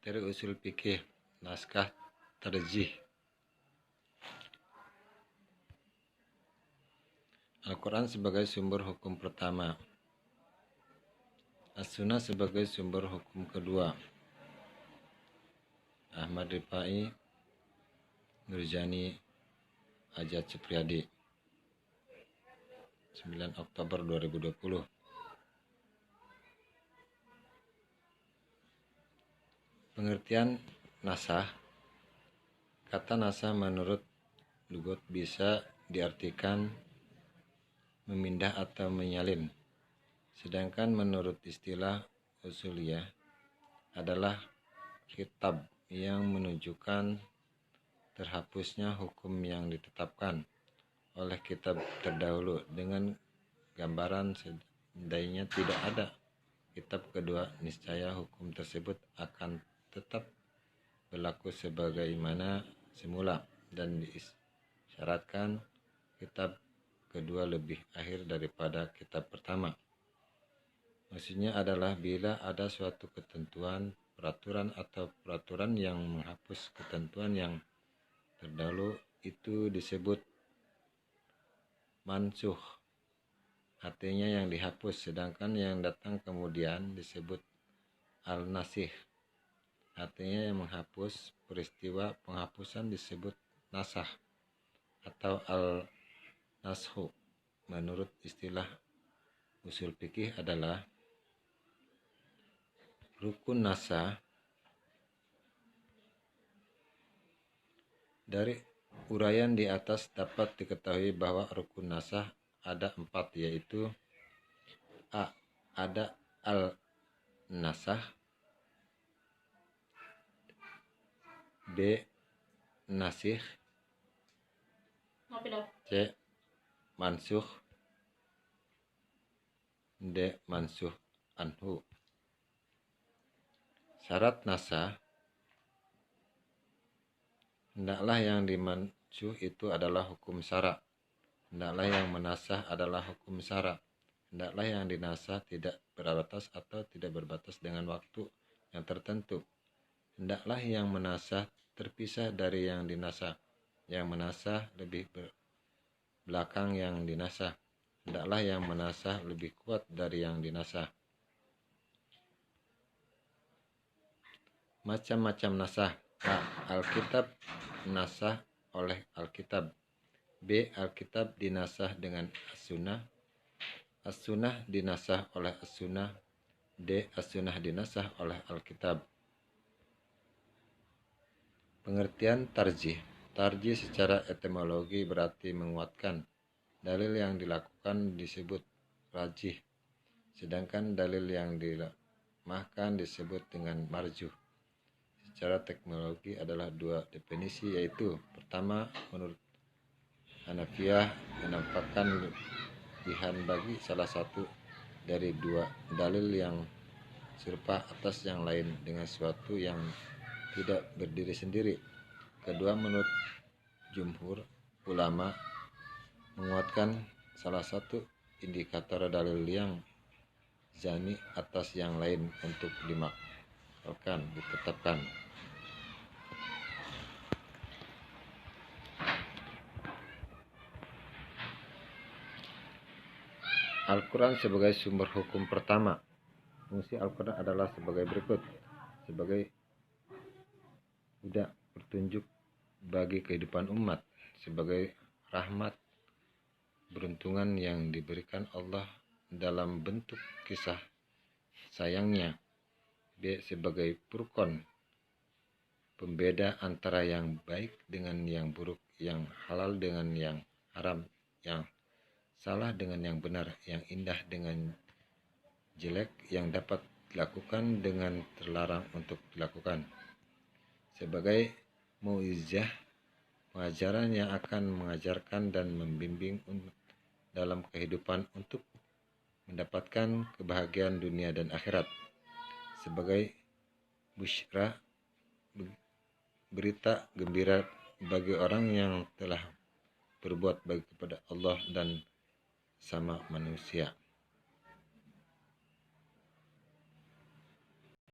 Materi usul fikih, naskah tarjih. Al-Quran sebagai sumber hukum pertama, As-Sunnah sebagai sumber hukum kedua. Ahmad Rifai, Nurjani, Ajat Supriyadi, 9 Oktober 2020. Pengertian nasah. Kata nasah menurut lugat bisa diartikan memindah atau menyalin. Sedangkan menurut istilah usuliyah adalah khitab yang menunjukkan terhapusnya hukum yang ditetapkan oleh kitab terdahulu dengan gambaran seandainya tidak ada kitab kedua, niscaya hukum tersebut akan tetap berlaku sebagaimana semula dan disyaratkan kitab kedua lebih akhir daripada kitab pertama. Maksudnya adalah bila ada suatu ketentuan, peraturan atau peraturan yang menghapus ketentuan yang terdahulu, itu disebut mansuh, artinya yang dihapus, sedangkan yang datang kemudian disebut al-nasih, artinya yang menghapus. Peristiwa penghapusan disebut nasah atau al-nashu. Menurut istilah usul fikih adalah rukun nasah. Dari uraian di atas dapat diketahui bahwa rukun nasah ada 4, yaitu A. Ada al-nasah, B. Nasih, C. Mansuh, D. Mansuh anhu. Syarat nasah. Hendaklah yang dimansuh itu adalah hukum syara. Hendaklah yang menasah adalah hukum syara. Hendaklah yang dinasah tidak berbatas atau tidak berbatas dengan waktu yang tertentu. Hendaklah yang menasah terpisah dari yang dinasah. Yang menasah lebih belakang yang dinasah. Hendaklah yang menasah lebih kuat dari yang dinasah. Macam-macam nasah. A. Alkitab nasah oleh Alkitab. B. Alkitab dinasah dengan As-Sunnah. As-Sunnah dinasah oleh As-Sunnah. D. As-Sunnah dinasah oleh Alkitab. Pengertian tarjih. Tarjih secara etimologi berarti menguatkan. Dalil yang dilakukan disebut rajih, sedangkan dalil yang dilemahkan disebut dengan marjuh. Secara teknologi adalah 2 definisi, yaitu pertama, menurut Hanafiyah menampakkan lebihan bagi salah satu dari 2 dalil yang serupa atas yang lain dengan suatu yang tidak berdiri sendiri. Kedua, menurut jumhur ulama menguatkan salah satu indikator dalil yang zani atas yang lain untuk ditetapkan. Al-Quran sebagai sumber hukum pertama. Fungsi Al-Quran adalah sebagai berikut. Sebagai huda, petunjuk bagi kehidupan umat. Sebagai rahmat, beruntungan yang diberikan Allah dalam bentuk kisah sayangnya. B. Sebagai furqan, pembeda antara yang baik dengan yang buruk, yang halal dengan yang haram, yang salah dengan yang benar, yang indah dengan jelek, yang dapat dilakukan dengan terlarang untuk dilakukan. Sebagai mu'izah, pengajaran yang akan mengajarkan dan membimbing dalam kehidupan untuk mendapatkan kebahagiaan dunia dan akhirat. Sebagai busyra, berita gembira bagi orang yang telah berbuat baik kepada Allah dan sama manusia.